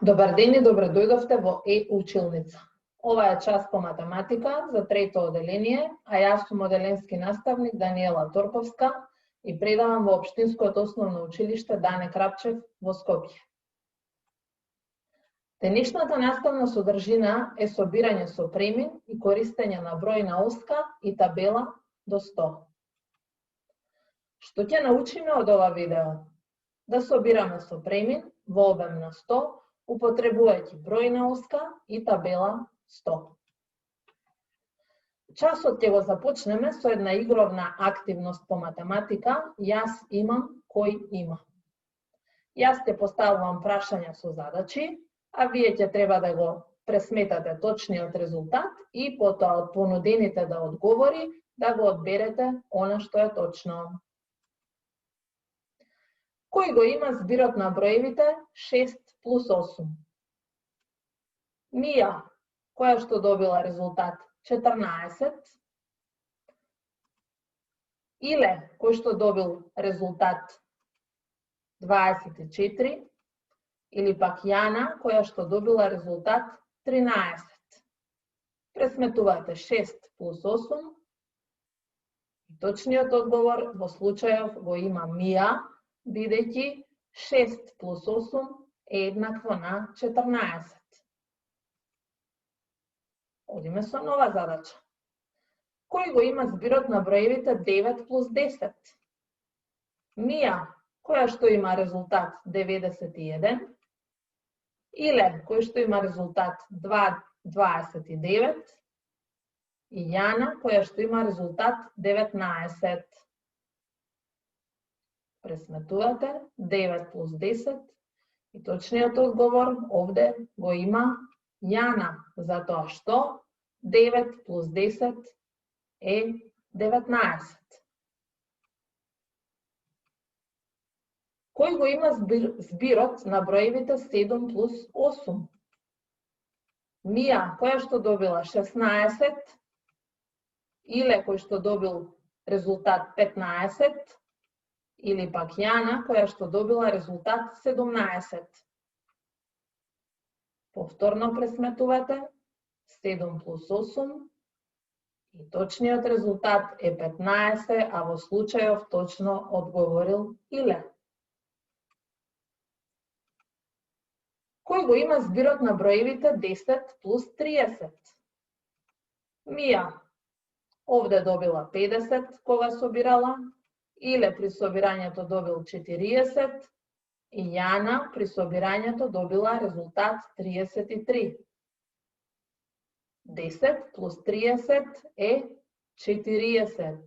Добар ден и добре дојдовте во Е-училница. Ова е час по математика за трето оделение, а јас сум оделенски наставник Даниела Торковска и предавам во Општинското основно училиште Дане Крапчев во Скопје. Денешната наставна содржина е собирање со премин и користење на бројна оска и табела до 100. Што ќе научиме од ова видео? Да собираме со премин во обем на 100, употребувајќи бројна оска и табела 100. Часот ќе го започнеме со една игровна активност по математика Јас имам, кој има. Јас ќе поставувам прашања со задачи, а вие ќе треба да го пресметате точниот резултат и потоа од понудените да одговори да го одберете она што е точно. Кој го има збирот на броевите 6 плюс 8? Мија, која што добила резултат 14, Иле, кој што добил резултат 24, или пак Јана, која што добила резултат 13. Пресметувате 6 плюс 8 и точниот одговор во случајов го има Мија, бидејќи 6 плюс 8 е еднакво на 14. Одиме со нова задача. Кој го има збирот на броевите 9 плюс 10? Мија, која што има резултат 91, Иле, кој што има резултат 29, и Јана, која што има резултат 19. Пресметувате 9 плюс 10 и точниот одговор овде го има Јана, затоа што 9 плюс 10 е 19. Кој го има збирот на броевите 7 плюс 8? Мија, која што добила 16, Иле, кој што добил резултат 15, или пак Јана, која што добила резултат 17. Повторно пресметувате 7 плюс 8 и точниот резултат е 15, а во случајов точно одговорил Иле. Кој го има збирот на броевите 10 плюс 30? Мија, овде добила 50 кога собирала, Иле при собирањето добил 40 и Јана при собирањето добила резултат 33. 10 плюс 30 е 40.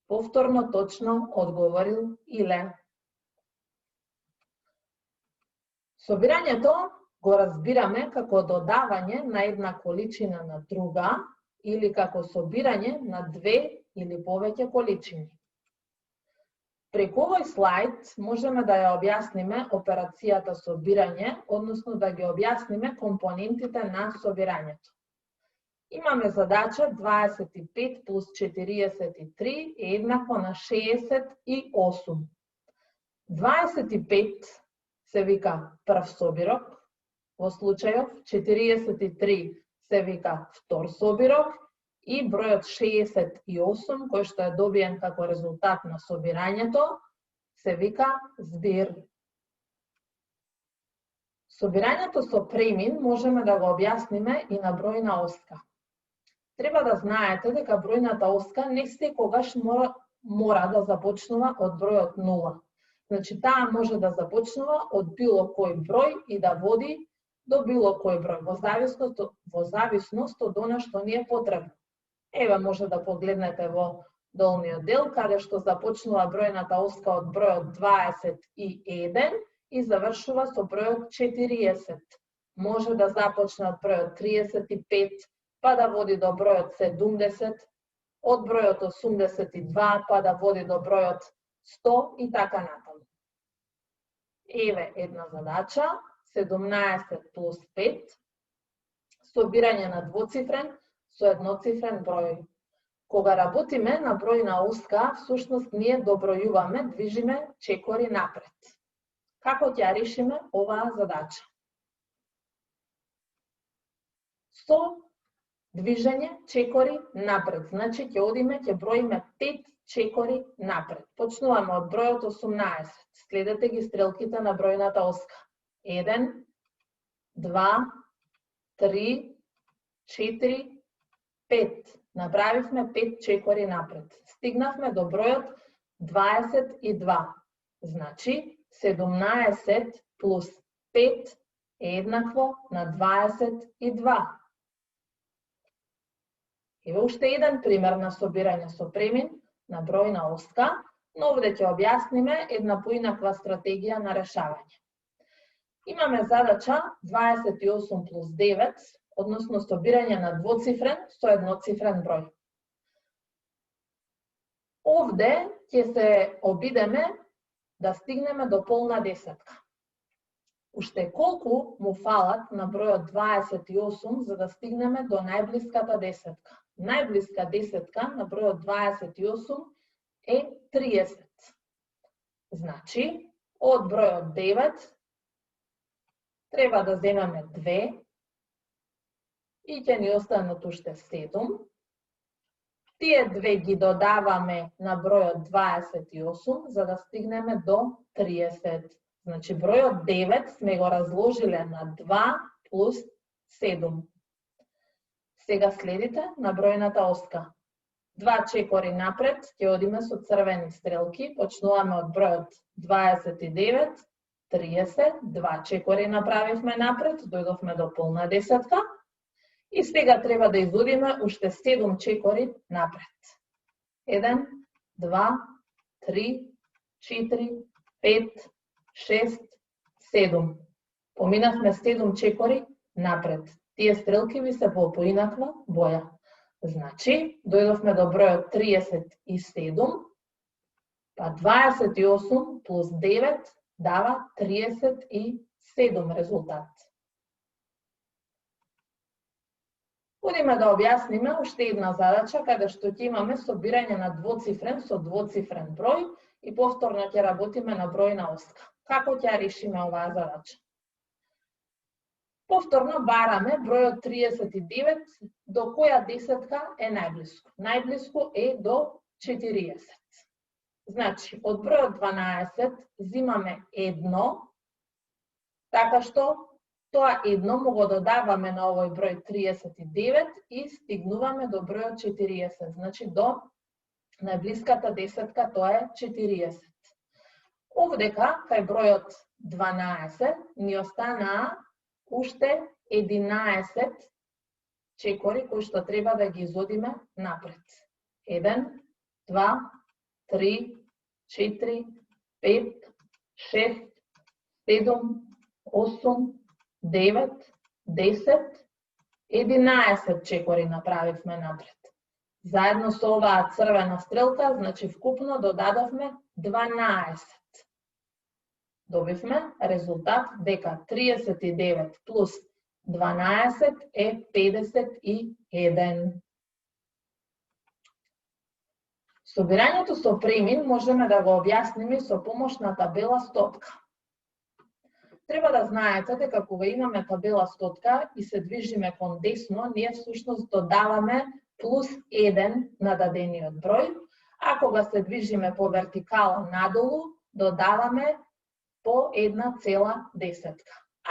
Повторно точно одговорил Иле. Собирањето го разбираме како додавање на една количина на друга или како собирање на две или повеќе количини. Преку овој слайд можеме да ја објасниме операцијата собирање, односно да ги објасниме компонентите на собирањето. Имаме задача 25 плюс 43 е еднакво на 68. 25 се вика прв собирок, во случајов 43 се вика втор собирок и бројот 68, кој што е добиен како резултат на собирањето, се вика збир. Собирањето со премин можеме да го објасниме и на бројна оска. Треба да знаете дека бројната оска не секогаш мора да започнува од бројот 0. Значи, таа може да започнува од било кој број и да води до било кој број, во зависност од она што ни е потребно. Еве може да погледнете во долниот дел, каде што започнува бројната оска од бројот 21 и завршува со бројот 40. Може да започне од бројот 35, па да води до бројот 70, од бројот 82, па да води до бројот 100 и така натаму. Еве една задача, 17 плюс 5, собирање на двоцифрен со едноцифрен број. Кога работиме на бројна оска, всушност ние добројуваме, движиме чекори напред. Како ќе ја решиме оваа задача? со движење чекори напред. Значи ќе одиме, ќе броиме 5 чекори напред. Почнуваме од бројот 18. Следете ги стрелките на бројната оска. 1, 2, 3, 4, 5. Направивме 5 чекори напред. Стигнавме до бројот 22. Значи 17 плюс 5 е еднакво на 22. Еве уште еден пример на собирање со премин на бројна оска, но овде ќе објасниме една поинаква стратегија на решавање. Имаме задача 28 плюс 9, односно собирање на двоцифрен со едноцифрен број. Овде ќе се обидеме да стигнеме до полна десетка. Уште колку му фалат на бројот 28 за да стигнеме до најблиската десетка? Најблиска десетка на бројот 28 е 30. Значи, од бројот 9 треба да земеме 2 и ќе ни останат уште 7. Тие две ги додаваме на бројот 28 за да стигнеме до 30. Значи, бројот 9 сме го разложиле на 2 плюс 7. Сега следите на бројната оска. 2 чекори напред, ќе одиме со црвени стрелки, почнуваме од бројот 29, 30, 2 чекори направивме напред, дојдовме до полна десетка и сега треба да изодиме уште 7 чекори напред. 1, 2, 3, 4, 5, 6, 7. Поминавме 7 чекори напред. Тие стрелки ви се по поинаква боја. Значи, дојдовме до бројот 37, па 28 плюс 9 дава 37 резултат. Одиме да објасниме уште една задача каде што ќе имаме собирање на двоцифрен со двоцифрен број и повторно ќе работиме на бројна оска. Како ќе решиме оваа задача? Повторно бараме бројот 39 до која десетка е најблиско. Најблиско е до 40. Значи, од бројот 12 зимаме 1, така што тоа едно му го додаваме на овој број 39 и стигнуваме до бројот 40. Значи, до најблиската десетка тоа е 40. Овдека, кај бројот 12, ни останаа уште 11 чекори кои што треба да ги изодиме напред. 1, 2, 3, 4, 5, 6, 7, 8, 9, 10, 11 чекори направивме напред. Заедно со оваа црвена стрелка, значи вкупно додадовме 12. Добивме резултат дека 39 плюс 12 е 51. Собирањето со премин можеме да го објасниме со помош на табела стотка. Треба да знаете дека кога имаме табела стотка и се движиме кон десно, ние всушност додаваме плюс 1 на дадениот број, а кога се движиме по вертикала надолу, додаваме по 1,10.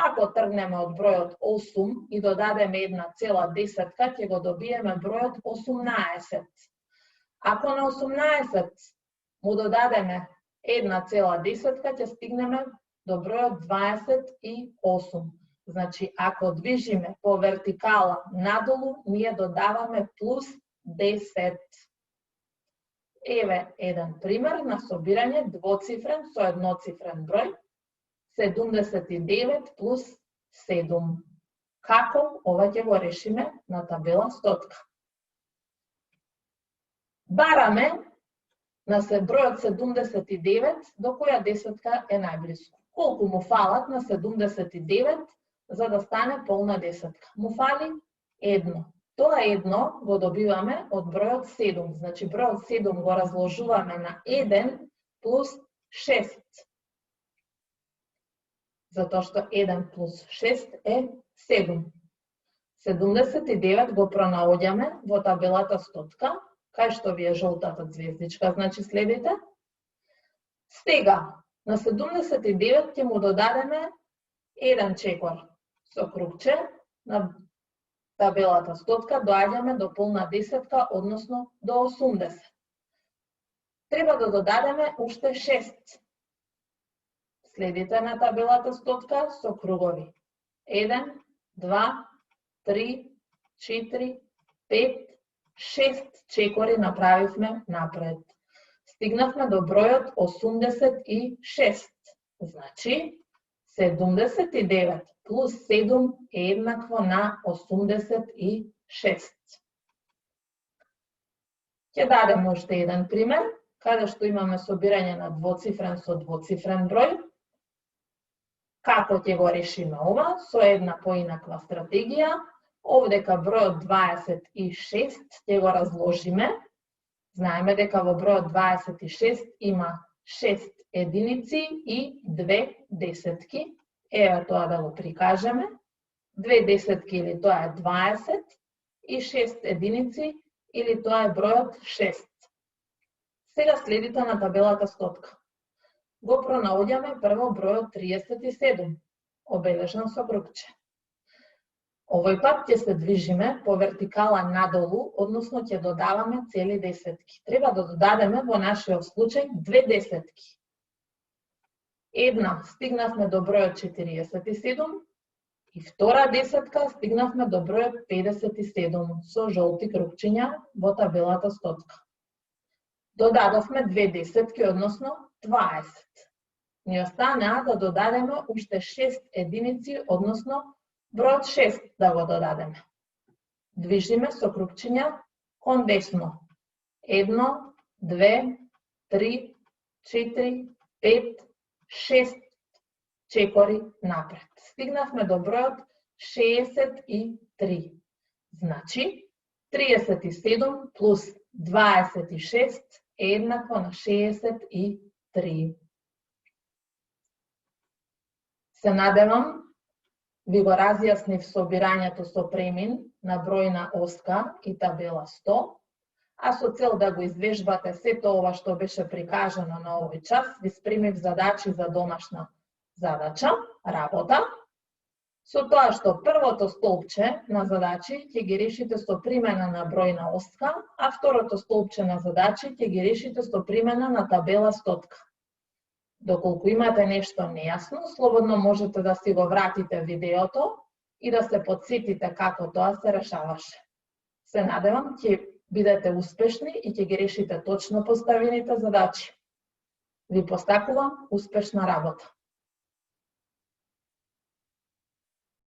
Ако тргнеме од бројот 8 и додадеме 1,10, ќе го добиеме бројот 18. Ако на 18 му додадеме 1,10, ќе стигнеме до бројот 28. Значи, ако движиме по вертикала надолу, ние додаваме плюс 10. Еве еден пример на собирање двоцифрен со едноцифрен број. 79 плюс 7. Како ова ќе го решиме на табела стотка? Бараме на бројот 79 до која десетка е најблиско. Колку му фалат на 79 за да стане полна десетка? Му фали 1. Тоа 1 го добиваме од бројот 7. Значи бројот 7 го разложуваме на 1 плюс 6. Затоа што 1 плюс 6 е 7. 79 го пронаоѓаме во табелата стотка, кај што ви е жолтата звездичка, значи следите. Сега, на 79 ќе му додадеме еден чекор со кругче, на табелата стотка доаѓаме до полна десетка, односно до 80. Треба да додадеме уште 6. Следите на табелата стотка со кругови. 1, 2, 3, 4, 5, 6 чекори направивме напред. Стигнавме до бројот 86. Значи, 79 плюс 7 е еднакво на 86. Ќе дадеме уште еден пример, каде што имаме собирање на двоцифрен со двоцифрен број. Како ќе го решиме ова? Со една поинаква стратегија. Овдека бројот 26 ќе го разложиме. Знаеме дека во бројот 26 има 6 единици и 2 десетки. Еве тоа да го прикажеме. 2 десетки или тоа е 20 и 6 единици или тоа е бројот 6. Сега следите на табелата стотка. Го пронаоѓаме прво бројот 37, обележан со кругче. Овој пат ќе се движиме по вертикала надолу, односно ќе додаваме цели десетки. Треба да додадеме во нашиот случај 2 десетки. Една, стигнавме до бројот 47 и втора десетка стигнавме до бројот 57 со жолти кругчиња во табелата стотка. Додадовме 2 десетки, односно 20. Ни останаа да додадеме уште 6 единици, односно бројот 6 да го додадеме. Движиме со кругчиња кон десно. 1, 2, 3, 4, 5, 6 чекори напред. Стигнавме до бројот 63. Значи, 37 плюс 26 е еднакво на 63. Се надевам ви го разјаснив собирањето со премин на бројна оска и табела 100, а со цел да го извежбате сето ова што беше прикажано на овој час, ви спремив задачи за домашна задача, работа, со тоа што првото столпче на задачи ќе ги решите со примена на бројна оска, а второто столпче на задачи ќе ги решите со примена на табела стотка. Доколку имате нешто нејасно, слободно можете да си го вратите видеото и да се потсетите како тоа се решаваше. Се надевам ќе бидете успешни и ќе ги решите точно поставените задачи. Ви постакувам успешна работа.